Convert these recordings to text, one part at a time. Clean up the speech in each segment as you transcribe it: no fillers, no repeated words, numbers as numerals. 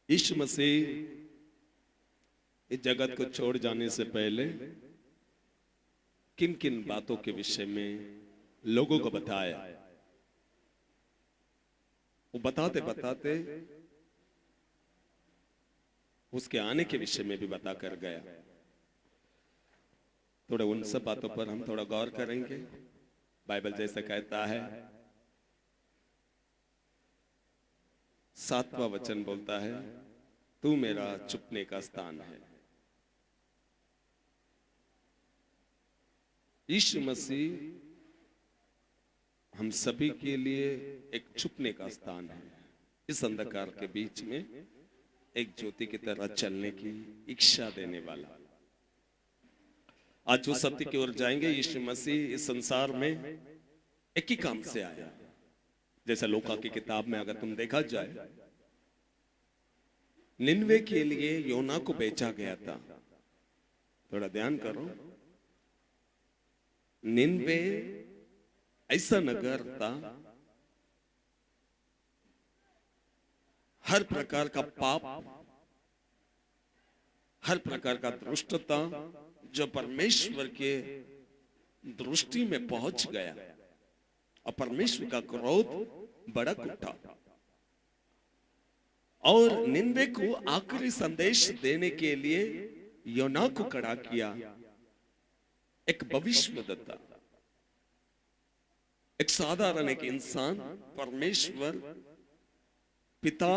यीशु मसीह इस जगत को छोड़ जाने से पहले किन किन बातों के विषय में लोगों को बताया, वो बताते बताते उसके आने के विषय में भी बता कर गया। थोड़ा उन सब बातों पर हम थोड़ा गौर करेंगे। बाइबल जैसा कहता है, 7वां वचन बोलता है, तू मेरा छुपने का स्थान है। यीशु मसीह हम सभी के लिए एक छुपने का स्थान है। इस अंधकार के बीच में एक ज्योति की तरह चलने की इच्छा देने वाला। आज जो सत्य की ओर जाएंगे, यीशु मसीह इस संसार में एक ही काम से आया। जैसा लूका की किताब में अगर तुम देखा जाए, निनवे के लिए योना को बेचा गया था। थोड़ा ध्यान करो, निनवे ऐसा नगर था, हर प्रकार का पाप, हर प्रकार का दुष्टता जो परमेश्वर के दृष्टि में पहुंच गया और परमेश्वर का क्रोध भड़क उठा और निनवे को आखिरी संदेश देने के लिए योना को खड़ा किया। एक भविष्यद्वक्ता, एक साधारण एक इंसान, परमेश्वर पिता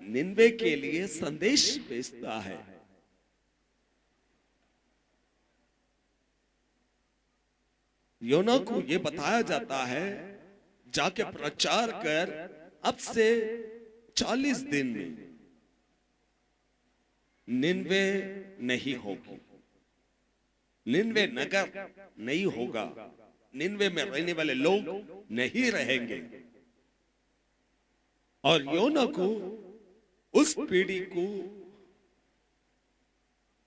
निनवे के लिए संदेश भेजता है। योना को यह बताया जाता है, जाके प्रचार कर, अब से 40 दिन में निनवे नहीं होगी, निनवे नगर नहीं होगा, निनवे में रहने वाले लोग नहीं रहेंगे। और योना को, उस पीढ़ी को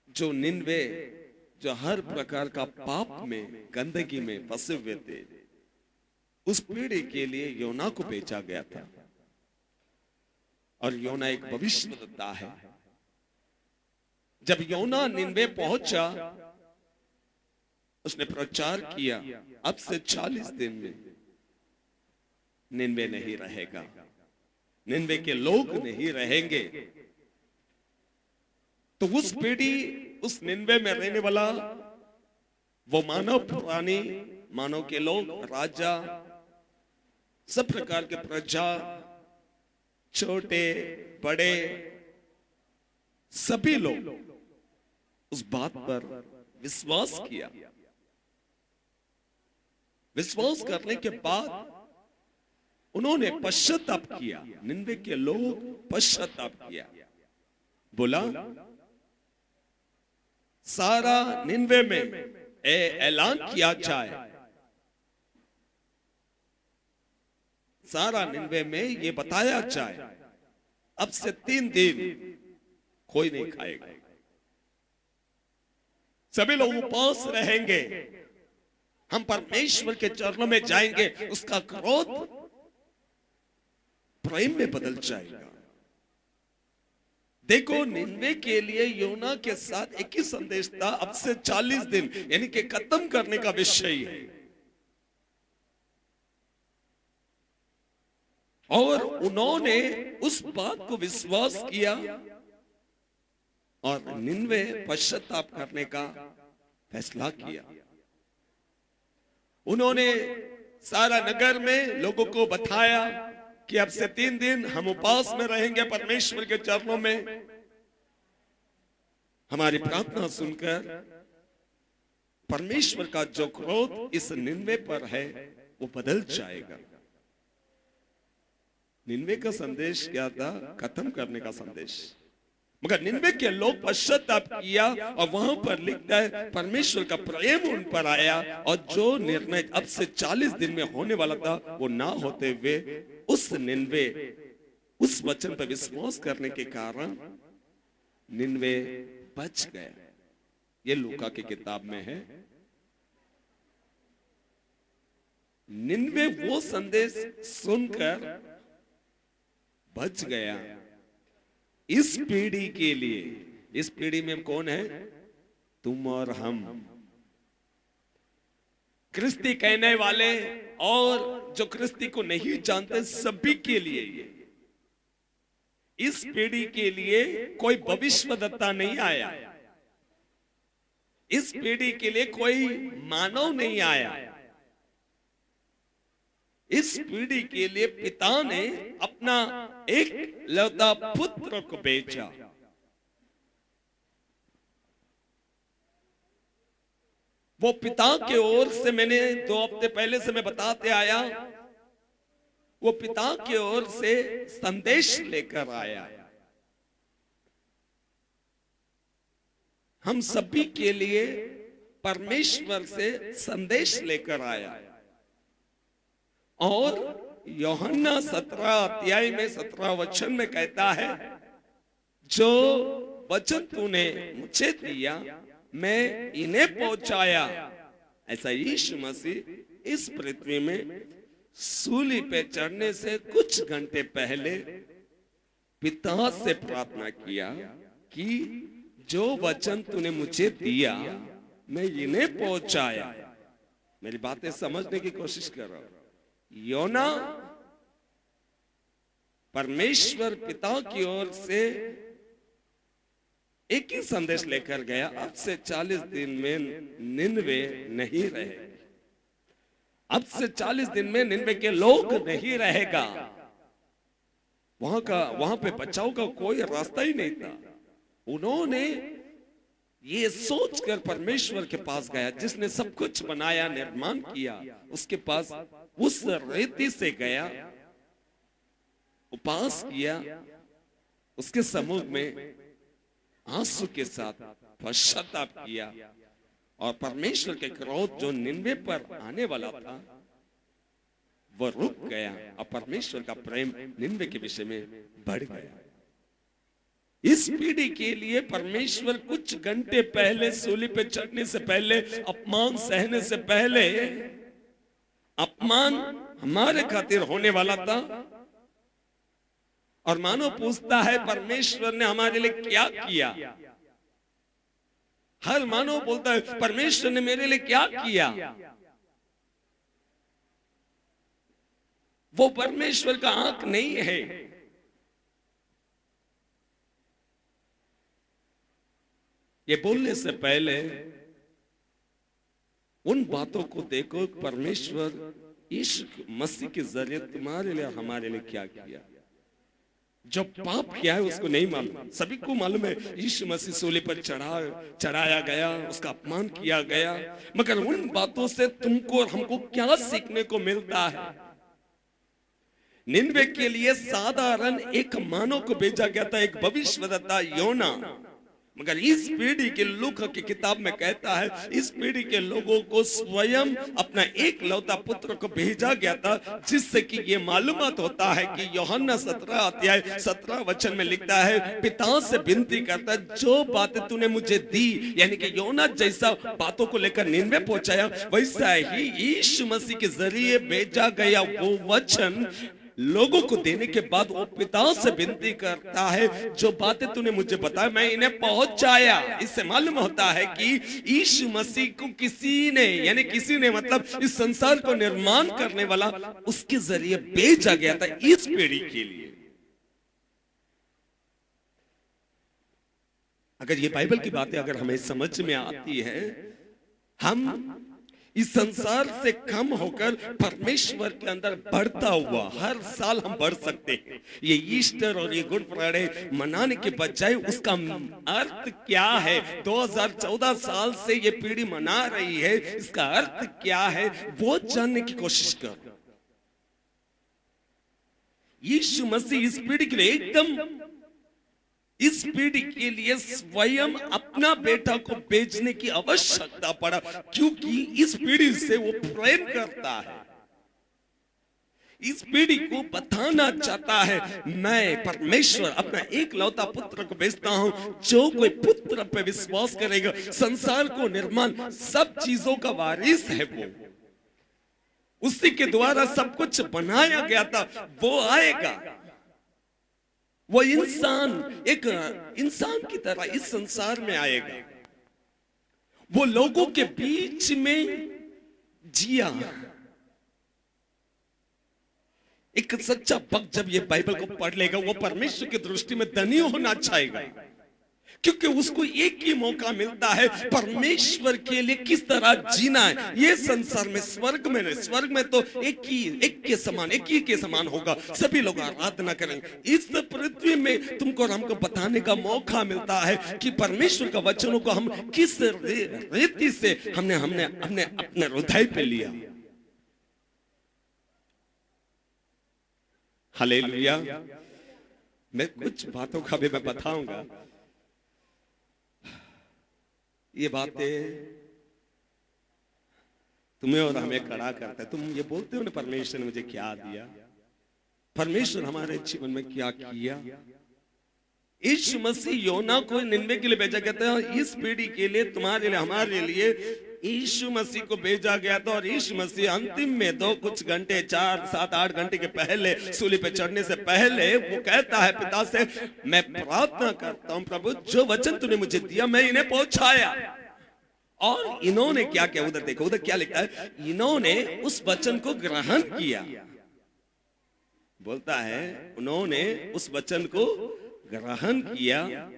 जो निनवे, जो हर प्रकार का पाप में, गंदगी में फंसे हुए थे, उस पीढ़ी के लिए योना को भेजा गया था। और योना एक भविष्यद्वक्ता है। जब योना निनवे पहुंचा, उसने प्रचार किया, अब से 40 दिन में निनवे नहीं रहेगा, निनवे के लोग नहीं रहेंगे। तो उस पीढ़ी, उस निनवे में रहने वाला वो मानव प्राणी, मानव के लोग, राजा, सब प्रकार के प्रजा, छोटे बड़े, सभी लोग उस बात पर विश्वास किया। विश्वास करने के बाद उन्होंने पश्चाताप किया। निनवे के लोग पश्चाताप किया, बोला सारा निनवे में ऐलान किया जाए, सारा निनवे में ये बताया जाए, अब से 3 दिन कोई नहीं खाएगा, सभी लोग उपवास रहेंगे, हम परमेश्वर के चरणों में जाएंगे, उसका क्रोध प्रेम में बदल जाएगा। देखो, निनवे के लिए योना के साथ एक ही संदेश था, अब से 40 दिन, यानी कि खत्म करने का विषय है। और उन्होंने उस बात को विश्वास किया और निनवे पश्चाताप करने का फैसला किया। उन्होंने सारा नगर में लोगों को बताया कि अब से 3 दिन हम उपवास में रहेंगे परमेश्वर के चरणों में। हमारी प्रार्थना सुनकर परमेश्वर का जो क्रोध इस निनवे पर है वो बदल जाएगा। निनवे का संदेश क्या था? खत्म करने का संदेश। मगर निनवे के लोग पश्चाताप किया और वहां पर लिखता है परमेश्वर का प्रेम उन पर आया और जो निर्णय अब से 40 दिन में होने वाला था वो ना होते हुए उस निनवे, उस वचन पर विश्वास करने के कारण निनवे बच गए। ये लूका की किताब में है। निनवे वो संदेश सुनकर बच गया इस पीढ़ी के लिए, इस पीढ़ी में कौन है? तुम और हम, क्रिस्ती कहने वाले और जो क्रिस्ती को नहीं जानते, सभी के लिए ये। इस पीढ़ी के लिए कोई भविष्यवक्ता नहीं आया, इस पीढ़ी के लिए कोई मानव नहीं आया। इस पीढ़ी के लिए पिता ने अपना एक लौता पुत्र को बेचा। वो पिता के ओर से, मैंने 2 हफ्ते पहले से मैं बताते आया, वो पिता की ओर से संदेश लेकर आया। हम सभी के लिए परमेश्वर से संदेश लेकर आया। और यूहन्ना 17 अध्याय में 17 वचन में कहता है, जो वचन तूने मुझे दिया मैं इन्हें पहुंचाया। ऐसा यीशु मसीह इस पृथ्वी में सूली पे चढ़ने से कुछ घंटे पहले पिता से प्रार्थना किया कि जो वचन तूने मुझे दिया मैं इन्हें पहुंचाया। मेरी बातें समझने की कोशिश कर रहा हूं। योना परमेश्वर पिता की ओर से एक ही संदेश लेकर गया, अब से 40 दिन में निनवे नहीं रहेगी। अब से 40 दिन में निनवे के लोग नहीं रहेगा। वहां पे बचाव का कोई रास्ता ही नहीं था। उन्होंने ये सोचकर परमेश्वर के पास गया, जिसने सब कुछ बनाया निर्माण किया, उसके पास उस रेती से गया, उपास किया, उसके समूह में आंसू के साथ पश्चाताप किया, और परमेश्वर के क्रोध जो निन्वे पर आने वाला था वो रुक गया, और परमेश्वर का प्रेम निन्वे के विषय में बढ़ गया। इस पीढ़ी के लिए परमेश्वर कुछ घंटे पहले सूली पे चढ़ने से पहले, अपमान सहने से पहले, अपमान हमारे खातिर होने वाला था। और मानो पूछता है परमेश्वर ने हमारे लिए क्या किया। हर मानव बोलता है परमेश्वर ने मेरे लिए क्या किया। वो परमेश्वर का आंख नहीं है। ये बोलने से पहले उन बातों को देखो, परमेश्वर यीशु मसीह के जरिए तुम्हारे लिए हमारे लिए क्या किया। जो पाप किया है उसको नहीं मालूम, सभी को मालूम है। यीशु मसीह सूली पर चढ़ाया गया, उसका अपमान किया गया, मगर उन बातों से तुमको और हमको क्या सीखने को मिलता है। निन्वे के लिए साधारण एक मानव को भेजा गया था, एक भविष्यवक्ता योना, मगर इस पीढ़ी के लूका की किताब में कहता है, इस पीढ़ी के लोगों को स्वयं अपना एक लौता पुत्र को भेजा गया था, जिससे कि ये मालूमात होता है कि यूहन्ना 17 अध्याय 17 वचन में लिखता है, पिता से विनती करता है, जो बातें तूने मुझे दी, यानी कि योना जैसा बातों को लेकर निन्वे पहुंचाया, वैसा ही यीशु मसीह के जरिए भेजा गया वो वचन लोगों को देने के बाद वो पिता से विनती करता है, जो बातें तूने मुझे बताया मैं इन्हें पहुंचाया। इससे मालूम होता है कि यीशु मसीह को किसी ने, यानी किसी ने मतलब इस संसार को निर्माण करने वाला उसके जरिए भेजा गया था इस पीढ़ी के लिए। अगर ये बाइबल की बातें अगर हमें समझ में आती है, हम इस संसार से कम होकर परमेश्वर के अंदर बढ़ता हुआ हर साल हम बढ़ सकते हैं। ये ईस्टर और ये गुड फ्राइडे मनाने के बजाय उसका अर्थ क्या है, 2014 साल से ये पीढ़ी मना रही है, इसका अर्थ क्या है वो जानने की कोशिश करो। यीशु मसीह इस पीढ़ी के लिए एकदम, इस पीढ़ी के लिए स्वयं अपना बेटा को भेजने की आवश्यकता पड़ा, क्योंकि इस पीढ़ी से वो प्रेम करता है। इस पीढ़ी को बताना चाहता है, मैं परमेश्वर अपना एक लौता पुत्र को भेजता हूं, जो कोई पुत्र पे विश्वास करेगा, संसार को निर्माण सब चीजों का वारिस है, वो उसी के द्वारा सब कुछ बनाया गया था, वो आएगा। वो इंसान एक इंसान की तरह इस संसार में आएगा, वो लोगों के बीच में जिया। एक सच्चा भक्त जब ये बाइबल को पढ़ लेगा, वो परमेश्वर की दृष्टि में धनी होना चाहेगा, क्योंकि उसको एक ही मौका मिलता है परमेश्वर के लिए किस तरह जीना है। ये संसार में, स्वर्ग में नहीं, स्वर्ग में तो एक ही के समान होगा, सभी लोग आराधना करेंगे। इस पृथ्वी में तुमको और हमको बताने का मौका मिलता है कि परमेश्वर का वचनों को हम किस रीति से हमने अपने हृदय पे लिया। हालेलुया। मैं कुछ बातों का भी मैं बताऊंगा। ये बातें तुम्हें और हमें खड़ा करता है। तुम ये बोलते हो ना, परमेश्वर ने मुझे क्या दिया, परमेश्वर हमारे जीवन में क्या किया। यीशु मसीह योना को निन्वे के लिए भेजा गया था, इस पीढ़ी के लिए, तुम्हारे लिए, हमारे लिए यीशु मसीह को भेजा गया था। और यीशु मसीह अंतिम में कुछ घंटे, 4, 7, 8 घंटे के पहले, सूली पे चढ़ने से पहले वो कहता है पिता से, मैं प्रार्थना करता हूं प्रभु, जो वचन तूने मुझे दिया मैं इन्हें पहुंचाया। और इन्होंने क्या किया, उधर देखो, उधर क्या लिखा है, इन्होंने उस वचन को ग्रहण किया। बोलता है उन्होंने उस वचन को ग्रहण किया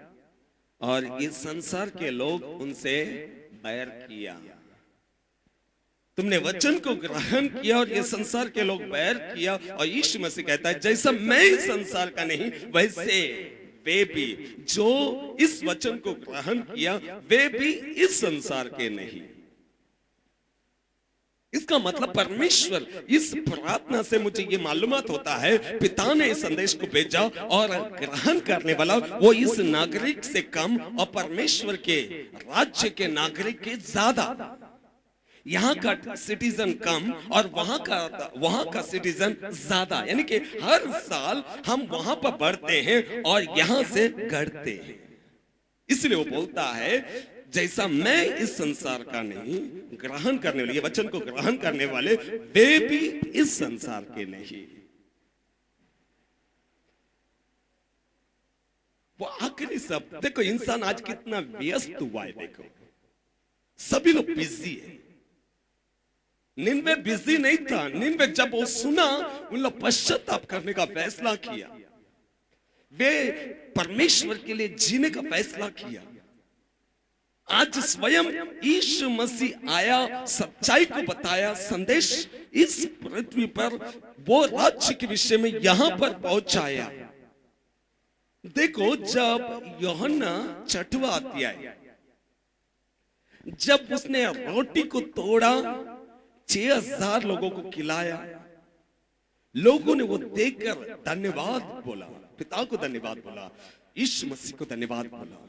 और इस संसार के लोग उनसे बैर किया। तुमने वचन को ग्रहण किया और ये संसार के लोग बैर किया। और यीशु मसीह कहता है, जैसा मैं इस संसार का नहीं, वैसे वे भी जो इस वचन को ग्रहण किया, वे भी इस संसार के नहीं। इसका मतलब परमेश्वर, इस प्रार्थना से मुझे ये मालूमात होता है, पिता ने इस संदेश को भेजा और ग्रहण करने वाला वो इस नागरिक से कम और परमेश्वर के राज्य के नागरिक के ज्यादा। यहाँ का सिटीजन कम और वहां का सिटीजन ज्यादा। यानी कि हर साल हम वहां पर बढ़ते हैं और यहां से घटते हैं। इसलिए वो बोलता है, जैसा मैं इस संसार का नहीं, ग्रहण करने वाले, ये वचन को ग्रहण करने वाले वे भी इस संसार के नहीं। वो आखिरी शब्द देखो, इंसान आज कितना व्यस्त हुआ है। देखो सभी लोग बिजी है। निन्वे बिजी नहीं था। निन्वे जब वो सुना, उन लोग पश्चाताप करने का फैसला किया, वे परमेश्वर के लिए जीने का फैसला किया। आज स्वयं यीशु मसीह आया, सच्चाई को बताया, संदेश इस पृथ्वी पर वो राज्य के विषय में यहां पर पहुंचाया। देखो जब यूहन्ना 6वां अध्याय, जब उसने रोटी को तोड़ा, 6000 लोगों को खिलाया, लोगों ने वो देखकर धन्यवाद बोला, पिता को धन्यवाद बोला, यीशु मसीह को धन्यवाद बोला।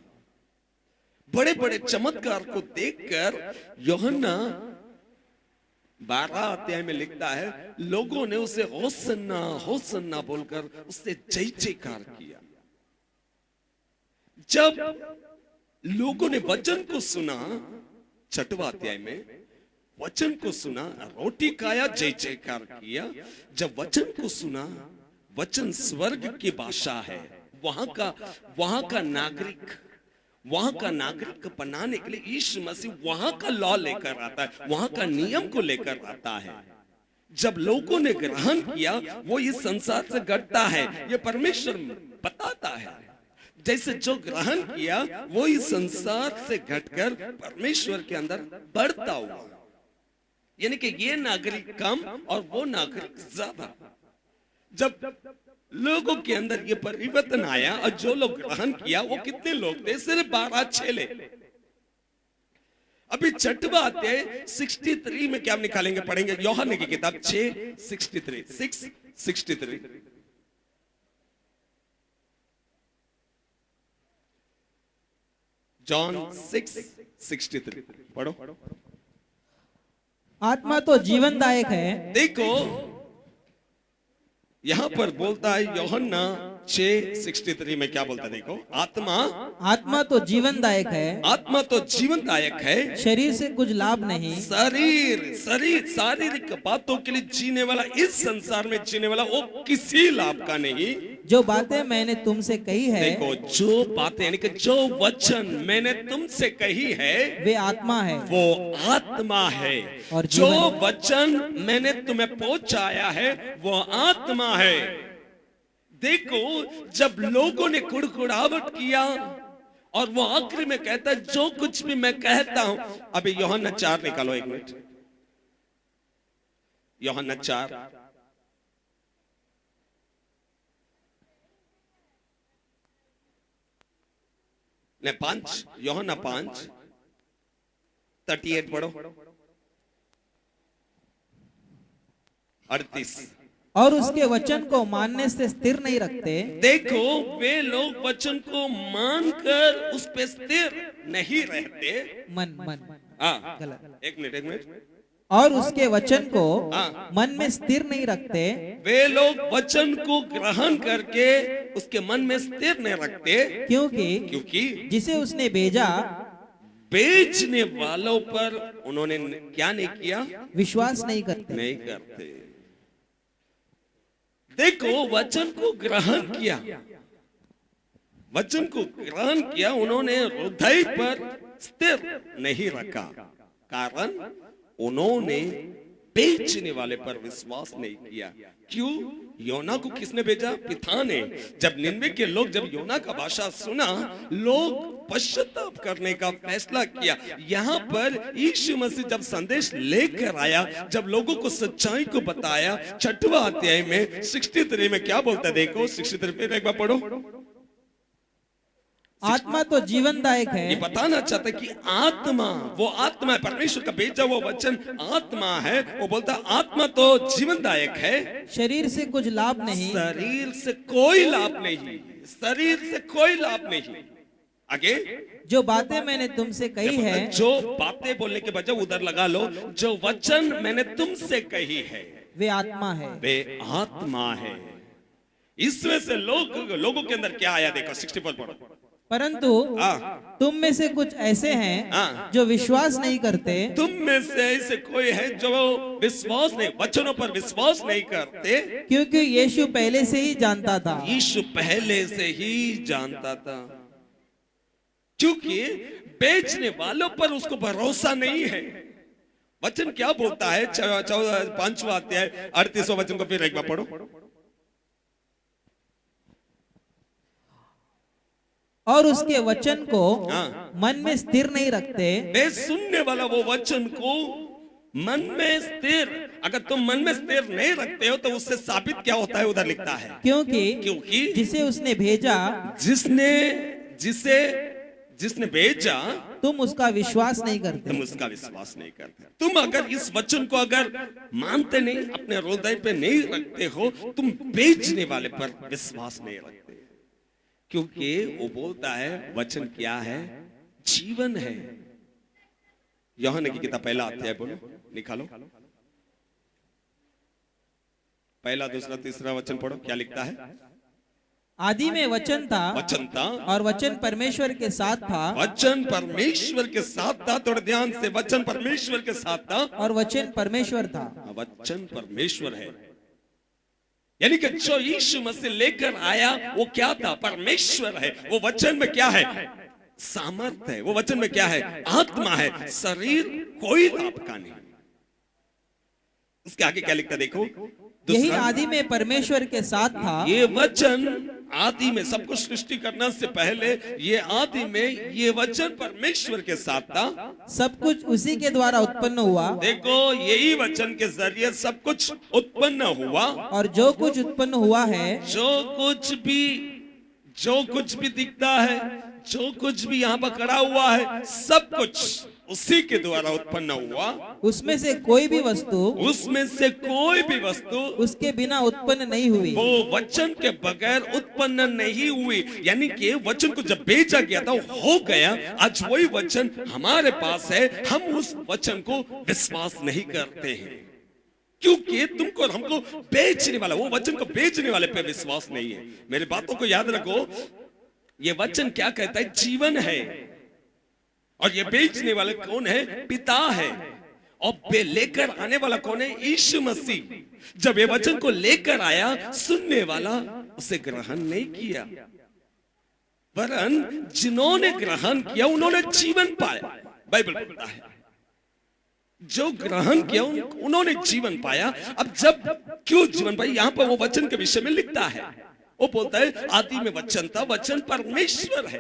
बड़े बड़े चमत्कार को देखकर यूहन्ना 12 अध्याय में लिखता है, लोगों ने उसे होसन्ना होसन्ना बोलकर उससे जय जयकार किया। जब लोगों ने वचन को सुना, 6वां अध्याय में वचन को सुना, रोटी खाया, जय जयकार किया। जब वचन को सुना, वचन स्वर्ग की भाषा है, वहां का नागरिक बनाने के लिए यीशु मसीह वहां का लॉ लेकर आता है, वहां का नियम को लेकर आता है। जब लोगों ने ग्रहण किया, वो इस संसार से घटता है, ये परमेश्वर बताता है। जैसे जो ग्रहण किया, वो इस संसार से घटकर परमेश्वर के अंदर बढ़ता हुआ। यानी कि ये नागरिक कम और वो नागरिक ज्यादा। जब लोगों के अंदर ये परिवर्तन आया और जो लोग ग्रहण किया, वो कितने लोग थे? सिर्फ 12 चेले। अभी 6वां अध्याय 63 में क्या हम निकालेंगे, पढ़ेंगे यूहन्ना की किताब 6:63। जॉन 6:63 पढ़ो। आत्मा तो जीवनदायक है। देखो यहां पर बोलता है यूहन्ना 6:63 में क्या बोलता है, देखो, आत्मा तो जीवनदायक है। आत्मा तो जीवनदायक है, शरीर से कुछ लाभ नहीं। शारीरिक बातों के लिए जीने वाला, इस संसार में जीने वाला, वो किसी लाभ का नहीं। जो बातें मैंने तुमसे कही है देखो, जो बातें यानी कि जो वचन मैंने तुमसे कही है वे आत्मा है वो आत्मा है, और जो जीवन। वचन मैंने तुम्हें पहुंचाया है वो आत्मा है। देखो, जब लोगों ने कुड़कुड़ावट किया और वो आखिरी में कहता है जो कुछ भी मैं कहता हूं। अभी यूहन्ना 4 निकालो, एक मिनट। यूहन्ना 4 ने 5, यूहन्ना 5 38 पढ़ो, 38। और उसके वचन को मानने से स्थिर नहीं रखते, देखो, वे लोग वचन को मानकर उस पे स्थिर नहीं रहते। मन मन हाँ, गलत। एक मिनट। और उसके वचन को हाँ। मन में स्थिर नहीं रखते, वे लोग वचन को ग्रहण करके उसके मन में स्थिर नहीं रखते, क्योंकि जिसे उसने भेजा बेचने वालों पर उन्होंने क्या नहीं किया, विश्वास नहीं करते। देखो, वचन को ग्रहण किया, वचन को ग्रहण किया, उन्होंने हृदय पर स्थिर नहीं रखा, कारण उन्होंने बेचने वाले पर विश्वास नहीं किया। क्यों? योना को किसने भेजा? पिता ने। जब निन्वे के लोग जब योना का भाषा सुना, लोग पश्चाताप करने का फैसला किया। यहाँ पर यीशु मसीह जब संदेश लेकर आया, जब लोगों को सच्चाई को बताया, 6वां अध्याय में 63 में क्या बोलता है? देखो, 63 में एक बार पढ़ो। आत्मा तो जीवनदायक है। ये बताना चाहता है कि आत्मा, वो आत्मा है, परमेश्वर का भेजा वो वचन आत्मा है। वो बोलता आत्मा तो जीवनदायक है, शरीर से कुछ लाभ नहीं, शरीर से कोई लाभ नहीं, शरीर से कोई लाभ नहीं। आगे, जो बातें मैंने तुमसे कही है, जो बातें बोलने के बजाय उधर लगा लो, जो वचन मैंने तुमसे कही है वे आत्मा है। वे आत्मा है। इसमें से लोगों के अंदर क्या आया? देखो, 64 पढ़ो। परंतु तुम में से कुछ ऐसे हैं जो विश्वास नहीं करते। तुम में से ऐसे कोई है जो विश्वास नहीं, वचनों पर विश्वास नहीं करते, क्योंकि यीशु पहले से ही जानता था। यीशु पहले से ही जानता था, क्योंकि बेचने वालों पर उसको भरोसा नहीं है। वचन क्या बोलता है? 5वां अध्याय 38वां वचन को फिर एक बार पढ़ो। और उसके वचन को मन में स्थिर नहीं रखते। वे सुनने वाला वो वचन को मन में स्थिर, अगर तुम मन में स्थिर नहीं रखते हो तो उससे साबित क्या होता है? उधर लिखता है क्योंकि जिसे उसने भेजा, जिसने भेजा, तुम उसका विश्वास नहीं करते। तुम उसका विश्वास नहीं करते। तुम अगर इस वचन को अगर मानते नहीं, अपने हृदय पे नहीं रखते हो, तुम बेचने वाले पर विश्वास नहीं रखते, क्योंकि वो बोलता है वचन क्या है? जीवन है। यूहन्ना की किताब 1 अध्याय बोलो, निकालो, 1, 2, 3 वचन पढ़ो। क्या लिखता है? आदि में वचन था, और वचन परमेश्वर के साथ था। वचन परमेश्वर के साथ था। थोड़े ध्यान से, वचन परमेश्वर के साथ था और वचन परमेश्वर था। वचन परमेश्वर है, यानी कि जो यीशु मसीह लेकर आया वो क्या था? परमेश्वर है। वो वचन में क्या है? सामर्थ है। वो वचन में क्या है? आत्मा है। शरीर कोई लाभ का नहीं। उसके आगे क्या लिखता देखो, यही आदि में परमेश्वर के साथ था। ये वचन आदि में, सब कुछ सृष्टि करने से पहले ये आदि में ये वचन परमेश्वर के साथ था। सब कुछ उसी के द्वारा उत्पन्न हुआ। देखो, यही वचन के जरिए सब कुछ उत्पन्न हुआ, और जो कुछ उत्पन्न हुआ है, जो कुछ भी दिखता है, जो कुछ भी यहाँ पर खड़ा हुआ है, सब कुछ उसी के द्वारा उत्पन्न हुआ। उसमें से कोई भी वस्तु उसके बिना उत्पन्न नहीं हुई। वो वचन के बगैर उत्पन्न नहीं हुई। यानी कि वचन को जब भेजा गया था वो हो गया। आज वही वचन हमारे पास है, हम उस वचन को विश्वास नहीं करते हैं, क्योंकि तुमको और हमको बेचने वाला, वो वचन को बेचने वाले पे विश्वास नहीं है। मेरी बातों को याद रखो, ये वचन क्या कहता है? जीवन है। और ये बेचने वाले कौन है? पिता है। और लेकर आने वाला कौन है? यीशु मसीह। जब ये वचन को लेकर आया, सुनने वाला उसे ग्रहण नहीं किया, वरन जिन्होंने ग्रहण किया उन्होंने जीवन पाया। बाइबल बोलता है जो ग्रहण किया उन्होंने जीवन पाया। अब जब क्यों जीवन पाया, यहां पर वो वचन के विषय में लिखता है। वो बोलता है आदि में वचन था, वचन परमेश्वर है।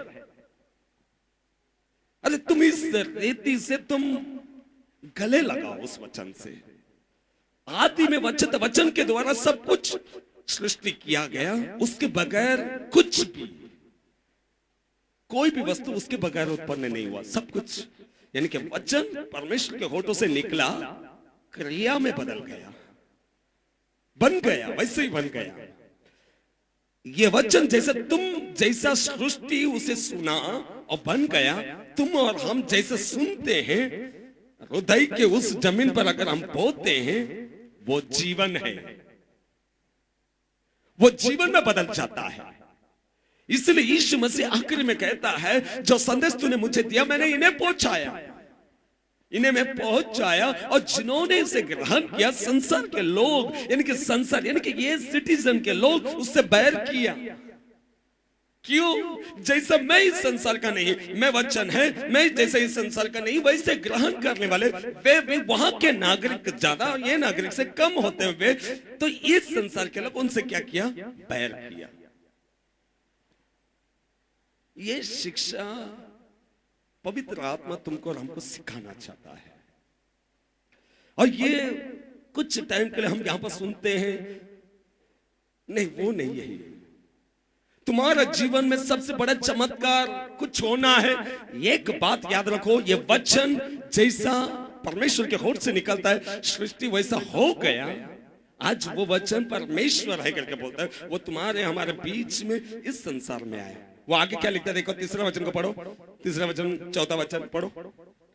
अरे तुम इस रेती से तुम गले लगाओ उस वचन से। आदि में वचन, वचन के द्वारा सब कुछ सृष्टि किया गया, उसके बगैर कुछ भी, कोई भी वस्तु उसके बगैर उत्पन्न नहीं हुआ। सब कुछ यानी कि वचन परमेश्वर के होठों से निकला, क्रिया में बदल गया, बन गया, वैसे ही बन गया। ये वचन जैसा तुम जैसा सृष्टि उसे सुना और बन गया, तुम और हम जैसे सुनते हैं, हृदय के उस जमीन पर अगर हम बोते हैं, वो जीवन है, वो जीवन में बदल जाता है। इसलिए यीशु मसीह आखिर में कहता है जो संदेश तूने मुझे दिया मैंने इन्हें पहुंचाया, इन्हें मैं पहुंचाया, और जिन्होंने इसे ग्रहण किया संसार के लोग, यानी कि संसार यानी कि ये सिटीजन के लोग उससे बैर किया। क्यों? जैसा मैं इस संसार का नहीं, मैं वचन है, मैं जैसे इस संसार का नहीं, वैसे ग्रहण करने वाले वे वहां के नागरिक ज्यादा, ये नागरिक से कम होते हुए, तो इस संसार के लोग उनसे क्या किया? बैर किया। ये शिक्षा पवित्र आत्मा तुमको और हमको सिखाना चाहता है। और ये कुछ टाइम के लिए हम यहां पर सुनते हैं, नहीं वो नहीं है। तुम्हारा जीवन में सबसे बड़ा चमत्कार कुछ होना है, एक बात याद रखो, ये वचन जैसा परमेश्वर के होठ से निकलता है, सृष्टि वैसा हो गया। आज वो वचन परमेश्वर है करके बोलता है, वो तुम्हारे हमारे बीच में इस संसार में आया। वो आगे क्या लिखता है देखो, तीसरा वचन को पढ़ो, तीसरा वचन, चौथा वचन पढ़ो।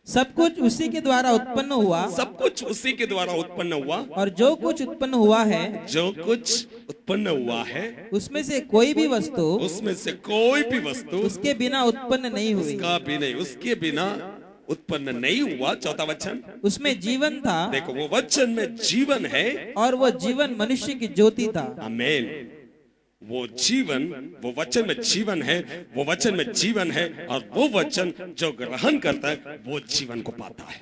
सब कुछ उसी के द्वारा उत्पन्न हुआ, सब कुछ उसी के द्वारा उत्पन्न हुआ, और जो कुछ उत्पन्न हुआ है, जो कुछ उत्पन्न हुआ है, उसमें से कोई भी वस्तु, उसमें से कोई भी वस्तु उसके बिना उत्पन्न नहीं हुई, उसका भी नहीं, उसके बिना उत्पन्न नहीं हुआ। चौथा वचन, उसमें जीवन था, देखो वो वचन में जीवन है, और वो जीवन मनुष्य की ज्योति था। आमीन। वो जीवन, वो वचन में जीवन है, वो वचन में जीवन है, और वो वचन जो ग्रहण करता है वो जीवन को पाता है।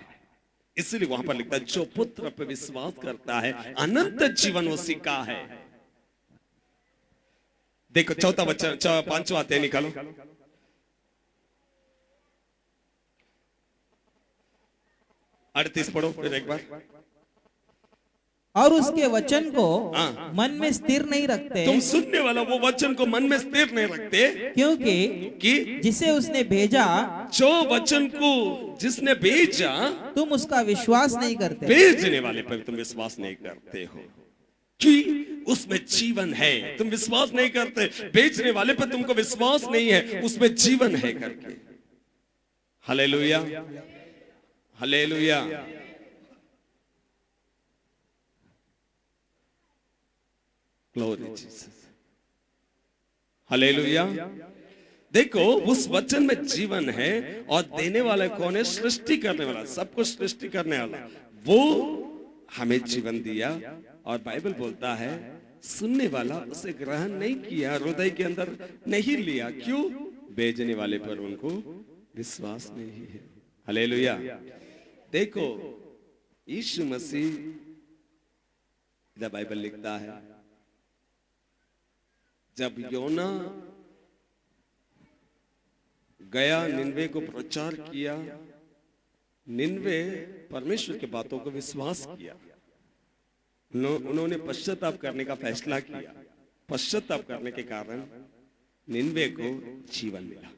इसलिए वहां पर लिखता है जो पुत्र पर विश्वास करता है अनंत जीवन उसी का है। देखो चौथा वचन, पांचवा अध्याय निकालो, अड़तीस पढ़ो फिर एक बार। और उसके वचन को मन में स्थिर नहीं रखते, तुम सुनने वाला वो वचन को मन में स्थिर नहीं रखते, क्योंकि कि जिसे उसने भेजा, जो वचन को जिसने भेजा, तुम उसका विश्वास नहीं करते। भेजने वाले पर तुम विश्वास नहीं करते हो कि उसमें जीवन है, तुम विश्वास नहीं करते। भेजने वाले पर तुमको विश्वास नहीं है, उसमें जीवन है करके। Hallelujah, hallelujah. Glory Jesus, hallelujah. देखो उस वचन में जीवन है, और देने वाला कौन है? सृष्टि करने वाला, सब कुछ सृष्टि करने वाला, वो हमें जीवन दिया। और बाइबल बोलता है सुनने वाला उसे ग्रहण नहीं किया, हृदय के अंदर नहीं लिया। क्यों? भेजने वाले पर उनको विश्वास नहीं है। हालेलुया। देखो यीशु मसीह, इधर बाइबल लिखता है जब योना गया निन्वे को प्रचार किया, निन्वे परमेश्वर की बातों को विश्वास किया, उन्होंने पश्चाताप करने का फैसला किया। पश्चाताप करने के कारण निन्वे को जीवन मिला,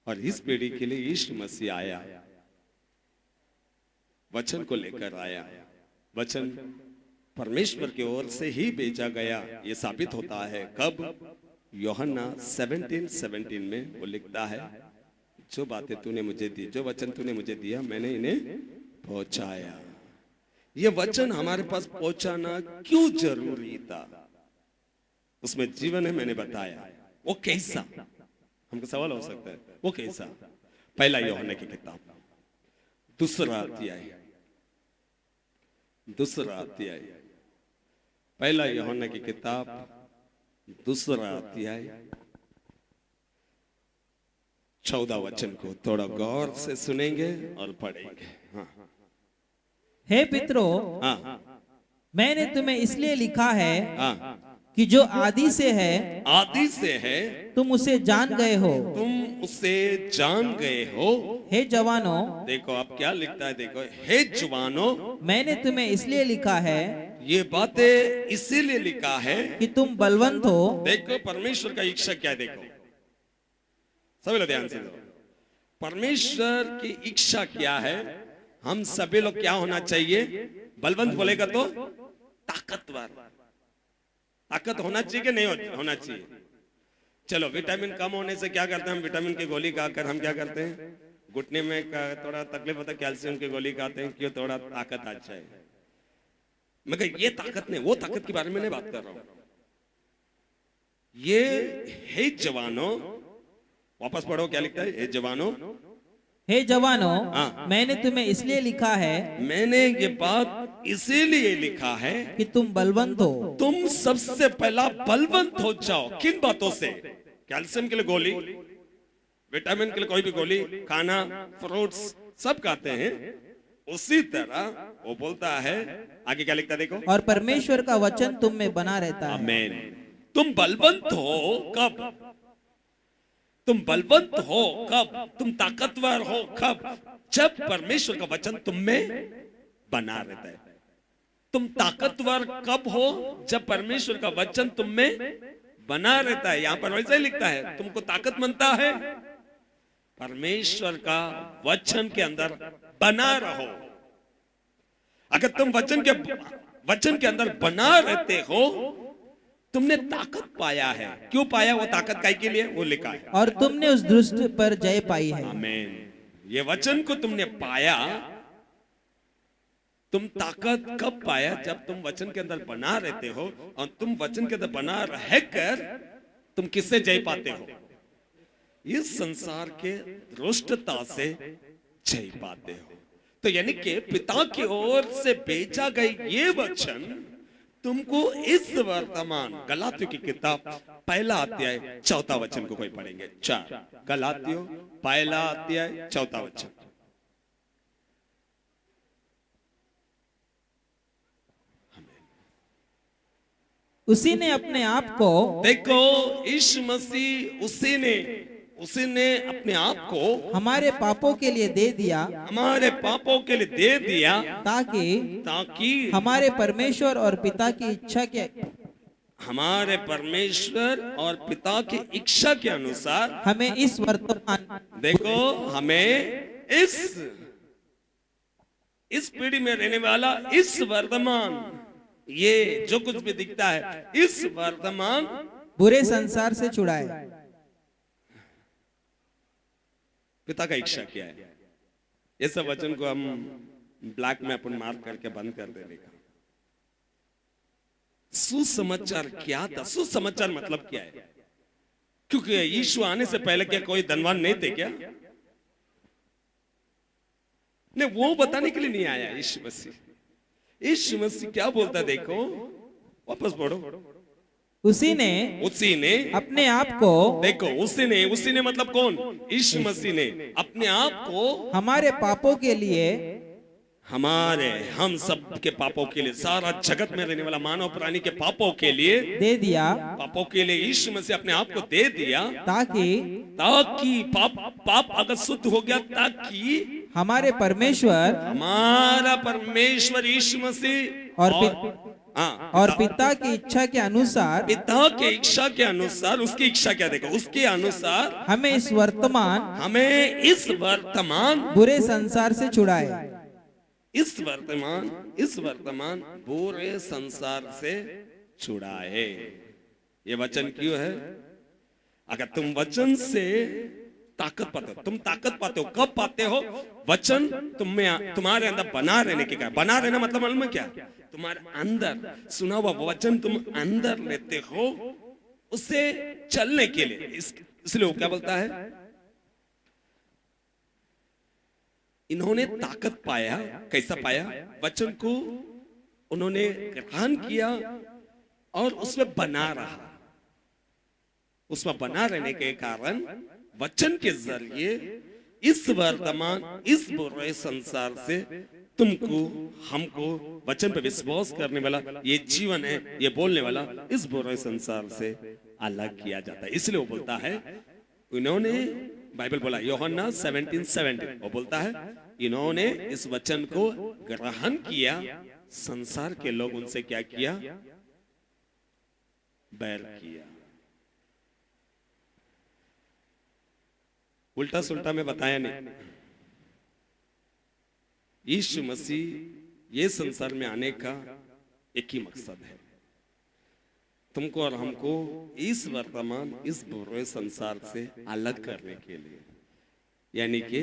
और इस पीढ़ी के लिए यीशु मसीह आया, वचन को लेकर आया। वचन परमेश्वर की ओर से ही भेजा गया, ये साबित होता है कब? यूहन्ना 17:17 में वो लिखता है जो बातें तूने मुझे दी, जो वचन तूने मुझे दिया, मैंने इन्हें पहुंचाया। ये वचन हमारे पास पहुंचाना क्यों जरूरी था? उसमें जीवन है, मैंने बताया। वो कैसा? हमको सवाल हो सकता है, वो कैसा? पहला यूहन्ना की किताब दूसरा अध्याय, पहला यूहन्ना की किताब दूसरा अध्याय 14 वचन को थोड़ा गौर से सुनेंगे और पढ़ेंगे। हाँ हे पितरों, हाँ मैंने तुम्हें इसलिए लिखा है हाँ, कि जो आदि से है आदि से है तुम उसे जान गए हो। तुम उसे जान गए हो। हे जवानों, देखो अब क्या लिखता है, देखो हे जवानों, मैंने तुम्हें इसलिए लिखा है ये बातें इसीलिए लिखा है कि तुम बलवंत हो। देखो परमेश्वर का इच्छा क्या है, देखो सभी लोग ध्यान से दो। परमेश्वर की इच्छा क्या है? हम सभी लोग क्या होना चाहिए? बलवंत बोलेगा तो ताकतवर, ताकत होना चाहिए कि नहीं होना चाहिए? चलो विटामिन कम होने से क्या करते हैं हम? विटामिन की गोली खाकर हम क्या करते हैं? घुटने में थोड़ा तकलीफ होता है, कैल्शियम की गोली खाते हैं क्यों? थोड़ा ताकत आ जाए। मगर ये ताकत नहीं, वो ताकत के बारे में नहीं बात कर रहा हूं। ये हे जवानों, वापस पढ़ो क्या लिखता है? हे जवानों, हे जवानों, हाँ। मैंने तुम्हें इसलिए लिखा है मैंने ये बात इसीलिए लिखा है कि तुम बलवंत हो। तुम सबसे पहला बलवंत हो जाओ। किन बातों से? कैल्शियम के लिए गोली, विटामिन के लिए कोई भी गोली खाना, फ्रूट्स सब खाते हैं। उसी तरह वो बोलता है, आगे क्या लिखता है देखो, और परमेश्वर का वचन तुम में बना रहता है। आमीन। तुम बलवंत हो कब? तुम बलवंत हो कब? तुम ताकतवर हो कब? जब परमेश्वर का वचन तुम में बना रहता है। तुम ताकतवर कब हो? जब परमेश्वर का वचन तुम में बना रहता है। यहां पर वैसा ही लिखता है, तुमको ताकत मिलता है परमेश्वर का वचन के अंदर बना रहो। अगर तुम वचन के अंदर बना रहते हो, तुमने ताकत पाया है। क्यों पाया? वो ताकत काय के लिए? वो लिखा है, और तुमने उस दुष्ट पर जय पाई है। आमीन। ये वचन को तुमने पाया। तुम ताकत कब पाया? जब तुम वचन के अंदर बना रहते हो। और तुम वचन के अंदर बना रहकर तुम किससे जय पाते हो? इस संसार के दुष्टता से जय पाते हो। तो यानी कि पिता की ओर से भेजा गया ये वचन तुमको इस वर्तमान, गलातियों की किताब पहला अध्याय 4 वचन को कोई पढ़ेंगे। 4 गलातियों पहला अध्याय 4 वचन। उसी ने अपने आप को, देखो यीशु मसीह उसी ने अपने आप को हमारे पापों के लिए दे दिया, हमारे पापों के लिए दे दिया, ताकि हमारे परमेश्वर और पिता की इच्छा के हमारे परमेश्वर और पिता की इच्छा के अनुसार हमें इस वर्तमान, देखो हमें इस पीढ़ी में रहने वाला इस वर्तमान, ये जो कुछ भी दिखता है इस वर्तमान बुरे संसार से छुड़ाए। पिता का इच्छा क्या है? ये सब वचन को हम ब्लैक में अपन मार्क करके बंद कर देने का। सुसमाचार क्या था? सुसमाचार मतलब क्या है? क्योंकि यीशु आने से पहले क्या कोई धनवान नहीं थे क्या? नहीं, वो बताने के लिए नहीं आया यीशु मसीह। यीशु मसीह क्या बोलता है देखो, वापस पढ़ो। उसी ने अपने आप को, देखो उसी ने मतलब कौन? यीशु मसीह ने अपने आप को हमारे पापों के लिए, हम सब के पापों के लिए, सारा जगत में रहने वाला मानव प्राणी के पापों के लिए दे दिया। पापों के लिए यीशु मसीह अपने आप को दे दिया, ताकि पाप अगर शुद्ध हो गया, ताकि हमारा परमेश्वर यीशु मसीह और पिता की इच्छा के अनुसार, उसकी इच्छा क्या? देखो उसके अनुसार हमें इस वर्तमान बुरे संसार से छुड़ाए। इस वर्तमान बुरे संसार से छुड़ाए। ये वचन क्यों है? अगर तुम वचन से ताकत पाते हो, तुम ताकत पाते हो कब पाते हो? वचन तुम्हारे अंदर बना रहने के कारण। बना रहना मतलब मालूम है क्या? तुम्हारे अंदर सुना हुआ वचन तुम अंदर लेते हो, उससे चलने के लिए। इसलिए वो क्या बोलता है? इन्होंने ताकत पाया। कैसा पाया? वचन को उन्होंने ग्रहण किया और उसमें बना रहा। उसमें बना रहने के कारण वचन के जरिए इस वर्तमान इस बुरे संसार से तुमको हमको वचन पे विश्वास करने वाला ये जीवन है, ये बोलने वाला इस बुरे संसार से अलग किया जाता है। इसलिए वो बोलता है, इन्होंने बाइबल बोला यूहन्ना 17:17 वो बोलता है इन्होंने इस वचन को ग्रहण किया, संसार के लोग उनसे क्या किया, बैर किया। उल्टा सुल्टा में बताया नहीं। यीशु मसीह ये संसार में आने का एक ही मकसद है, तुमको और हमको इस वर्तमान इस बुरे संसार से अलग करने के लिए। यानी कि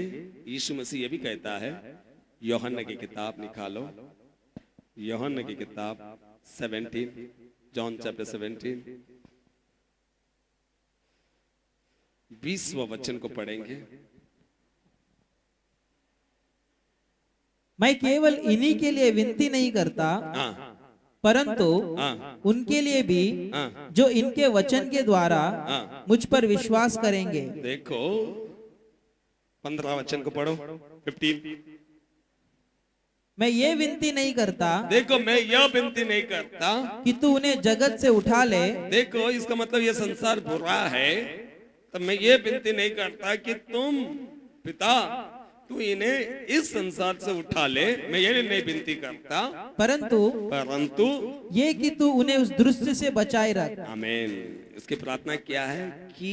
यीशु मसीह ये भी कहता है, यूहन्ना की किताब निकालो, यूहन्ना की किताब 17, जॉन चैप्टर 17, 20वां वचन को पढ़ेंगे। मैं केवल इन्हीं के लिए विनती नहीं करता, परंतु उनके लिए भी जो इनके वचन के द्वारा मुझ पर विश्वास करेंगे। देखो 15 वचन को पढ़ो, 15। मैं ये विनती नहीं करता, देखो मैं यह विनती नहीं करता कि तू उन्हें जगत से उठा ले। देखो इसका मतलब ये संसार बुरा है, तब मैं ये विनती नहीं करता कि तुम पिता तू इन्हें इस संसार से उठा ले, मैं ये नहीं विनती करता, परंतु ये कि तू उन्हें उस दृश्य से बचाए रख। आमीन। इसकी प्रार्थना क्या है कि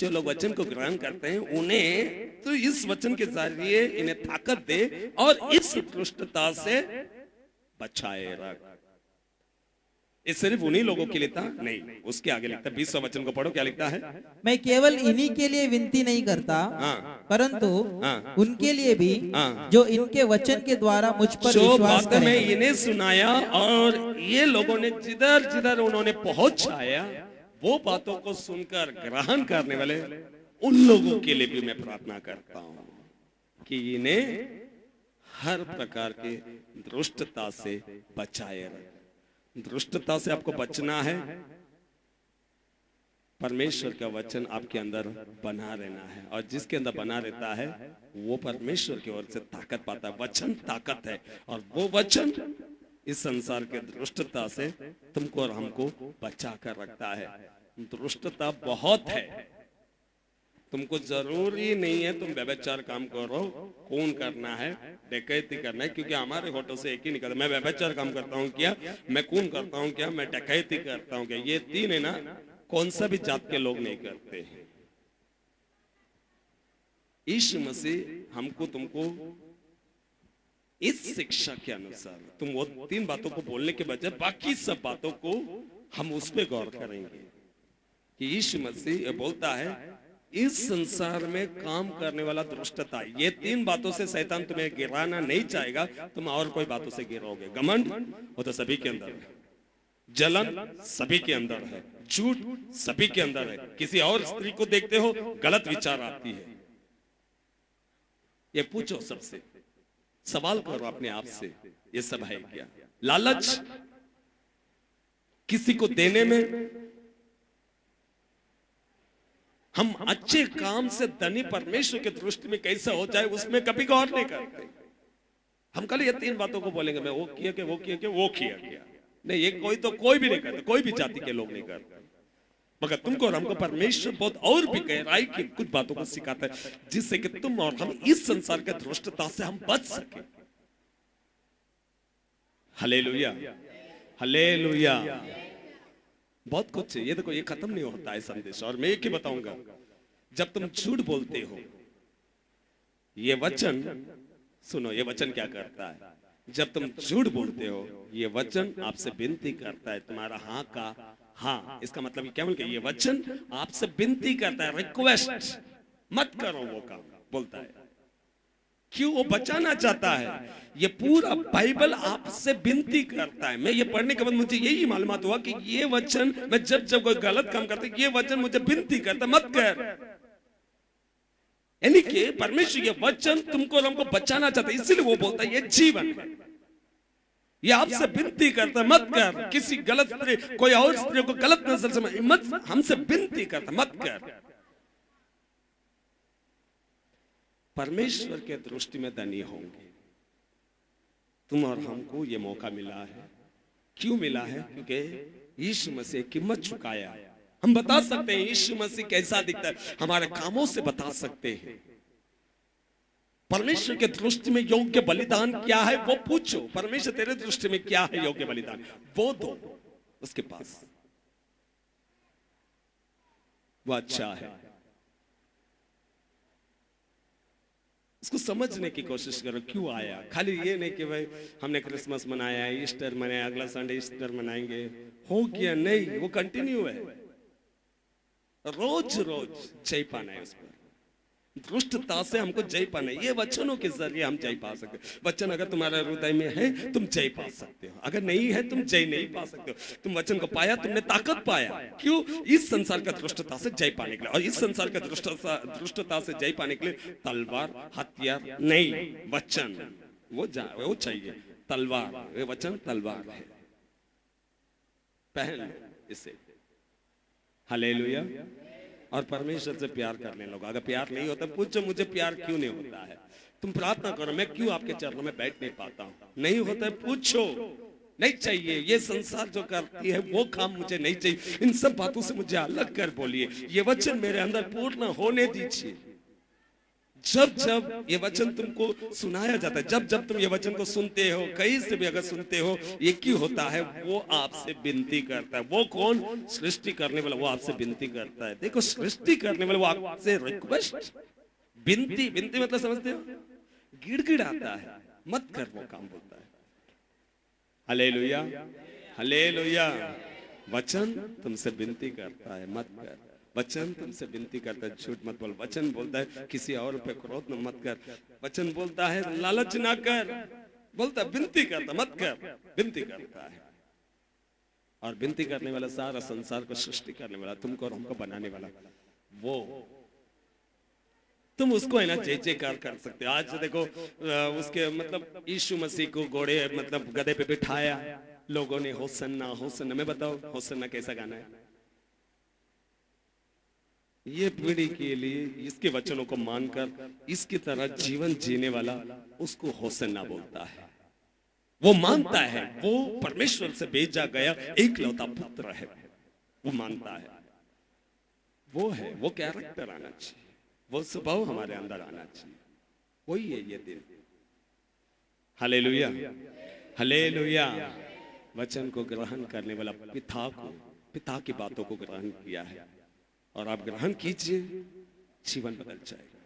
जो लोग वचन को ग्रहण करते हैं उन्हें तो इस वचन के जरिए इन्हें ताकत दे और इस दुष्टता से बचाए रख। ये सिर्फ उन्हीं लोगों के लिए था नहीं, उसके आगे लिखता है 20वां वचन को पढ़ो, क्या लिखता है, मैं केवल इन्हीं के लिए विनती नहीं करता, परंतु उनके लिए भी जो इनके वचन के द्वारा मुझ पर विश्वास करें। मैं इन्हें सुनाया और ये लोगों ने जिधर जिधर उन्होंने पहुंचाया वो बातों को सुनकर ग्रहण करने वाले उन लोगों के लिए भी मैं प्रार्थना करता हूं कि इन्हें हर प्रकार के दुष्टता से बचाए रहे। दुष्टता से आपको बचना है, परमेश्वर का वचन आपके अंदर बना रहना है, और जिसके अंदर बना रहता है वो परमेश्वर की ओर से ताकत पाता है। वचन ताकत है और वो वचन इस संसार के दुष्टता से तुमको और हमको बचा कर रखता है। दुष्टता बहुत है, तुमको जरूरी नहीं है तुम व्यभिचार काम करो, खून करना है, डकैती करना है, क्योंकि हमारे होठों से एक ही निकलता, मैं व्यभिचार काम करता हूँ क्या, मैं खून करता हूँ क्या, मैं डकैती करता हूँ क्या। ये तीन है ना, कौन सा भी जात के लोग नहीं करते हैं। यीशु मसीह हमको तुमको इस शिक्षा के अनुसार तुम वो तीन बातों को बोलने के बजाय बाकी सब बातों को हम उस पर गौर करेंगे कि यीशु मसीह बोलता है इस संसार में काम करने वाला दुष्टता, ये तीन बातों से शैतान तुम्हें गिराना नहीं चाहेगा, तुम और कोई बातों से गिरोगे। घमंड वो तो सभी के अंदर है, जलन सभी के अंदर है, झूठ सभी के अंदर है, किसी और स्त्री को देखते हो गलत विचार आती है। ये पूछो सबसे, सवाल करो अपने आप से, ये सब है क्या? लालच किसी को देने में, हम अच्छे काम से धनी परमेश्वर के दृष्टि में कैसे हो जाए उसमें कभी गौर नहीं करते। हम कल ये तीन बातों को बोलेंगे, मैं वो किया कि वो किया कि वो किया नहीं, ये कोई भी नहीं करता, कोई भी जाति के लोग नहीं करते। मगर तुमको और हमको परमेश्वर बहुत और भी गहराई की कुछ बातों को सिखाता है जिससे कि तुम और हम इस संसार के दुष्टता से हम बच सके। Hallelujah, hallelujah. बहुत कुछ है, ये देखो ये खत्म नहीं होता है संदेश। और मैं एक ही बताऊंगा, जब तुम झूठ बोलते हो, ये वचन सुनो, ये वचन क्या करता है? जब तुम झूठ बोलते हो ये वचन आपसे विनती करता है, तुम्हारा हाँ का हाँ, इसका मतलब क्या बोल के ये वचन आपसे विनती करता है, रिक्वेस्ट मत करो वो काम बोलता है। क्यों? वो बचाना चाहता है। ये पूरा बाइबल आपसे विनती करता है। मैं ये पढ़ने के बाद मुझे यही मालूमात हुआ कि ये वचन, मैं जब जब कोई गलत काम करता ये वचन मुझे विनती करता मत कर। यानी कि परमेश्वर ये वचन तुमको और हमको बचाना चाहता है, इसलिए वो बोलता है ये जीवन है, ये आपसे विनती करता, मत कर किसी गलत स्त्री, कोई और स्त्री को गलत नजर से मत, हमसे विनती करता, मत कर। परमेश्वर के दृष्टि में धनी होंगे। तुम और हमको ये मौका मिला है। क्यों मिला है? क्योंकि यीशु मसीह कीमत चुकाया। हम बता सकते हैं यीशु मसीह कैसा दिखता है, हमारे कामों से बता सकते हैं। परमेश्वर के दृष्टि में योग्य बलिदान क्या है वो पूछो। परमेश्वर तेरे दृष्टि में क्या है योग्य बलिदान, वो दो उसके पास, वो अच्छा है। इसको समझने की कोशिश करो। क्यों आया? खाली ये नहीं कि भाई हमने क्रिसमस मनाया, ईस्टर मनाया, अगला संडे ईस्टर मनाएंगे, हो गया। नहीं, वो कंटिन्यू है। रोज रोज जय पाना है उस पर। दुष्टता से हमको जय पाना है। ये वचनों के जरिए हम जय पा सकते हो। वचन अगर तुम्हारे हृदय में है तुम जय पा सकते हो, अगर नहीं है तुम जय नहीं पा सकते हो। तुम वचन को पाया, तुमने ताकत पाया। क्यों? इस संसार का दुष्टता से जय पाने के लिए। और इस संसार का दुष्टता से जय पाने के लिए तलवार, हथियार नहीं, वचन वो चाहिए। तलवार, वो वचन तलवार है, पहन इसे। हालेलुया। और परमेश्वर से प्यार करने लोग। अगर प्यार नहीं होता, पूछो मुझे प्यार क्यों नहीं होता है। तुम प्रार्थना करो, मैं क्यों आपके चरणों में बैठ नहीं पाता हूं? नहीं होता है, पूछो। नहीं चाहिए ये संसार जो करती है वो काम मुझे नहीं चाहिए। इन सब बातों से मुझे अलग कर बोलिए। ये वचन मेरे अंदर पूर्ण होने दीजिए। जब जब ये वचन तुमको सुनाया जाता है, जब जब तुम ये वचन को सुनते हो, कहीं से भी अगर सुनते हो, एक ही होता है, वो आपसे विनती करता है। वो कौन? सृष्टि करने वाला, वो आपसे विनती करता है। देखो, सृष्टि करने वाला वो आपसे रिक्वेस्ट, विनती। विनती मतलब समझते हो? गिड़गिड़ाता है, मत कर, वो काम बोलता है। Hallelujah, hallelujah. वचन तुमसे विनती करता है, मत कर। वचन तुमसे विनती करता है, झूठ मत बोल। वचन बोलता है किसी और पे क्रोध मत कर। वचन बोलता है लालच ना कर। बोलता है विनती करता, मत कर, विनती करता है। और विनती करने वाला, सारा संसार को सृष्टि करने वाला, तुमको और हमको बनाने वाला, वो तुम उसको है ना जय जयकार कर सकते हो। आज देखो उसके मतलब यीशु मसीह को घोड़े मतलब गधे पे बिठाया, लोगों ने होसन्ना होसन्ना। मैं बताओ होसन्ना कैसा गाना है? ये पीढ़ी के लिए इसके वचनों को मानकर इसकी तरह जीवन जीने वाला उसको होसन्ना बोलता है। वो मानता है वो परमेश्वर से भेजा गया एकलौता पुत्र है, वो मानता है। वो है, वो कैरेक्टर आना चाहिए, वो स्वभाव हमारे अंदर आना चाहिए। वही है ये दिन। Hallelujah, hallelujah. वचन को ग्रहण करने वाला पिता की बातों को ग्रहण किया है, और आप ग्रहण कीजिए, जीवन बदल जाएगा।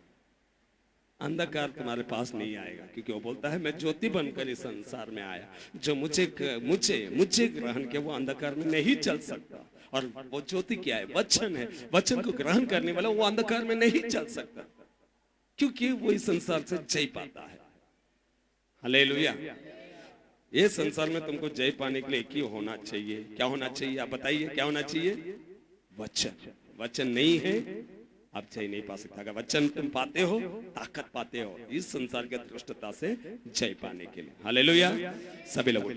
अंधकार तुम्हारे पास नहीं आएगा, क्योंकि वो बोलता है मैं ज्योति बनकर इस संसार में आया। जो मुझे ग्रहण किया वो अंधकार में नहीं चल सकता। और वो ज्योति क्या है? वचन है। वचन को ग्रहण करने वाला वो अंधकार में नहीं चल सकता, क्योंकि वो इस संसार से जय पाता है। हालेलुया। ये संसार में तुमको जय पाने के लिए एक ही होना चाहिए। क्या होना चाहिए? आप बताइए, क्या होना चाहिए? वचन। वचन नहीं है, आप जय नहीं पा सकता। अगर वचन तुम पाते हो, ताकत पाते हो इस संसार के दुष्टता से जय पाने के लिए। हालेलुया। सभी लोग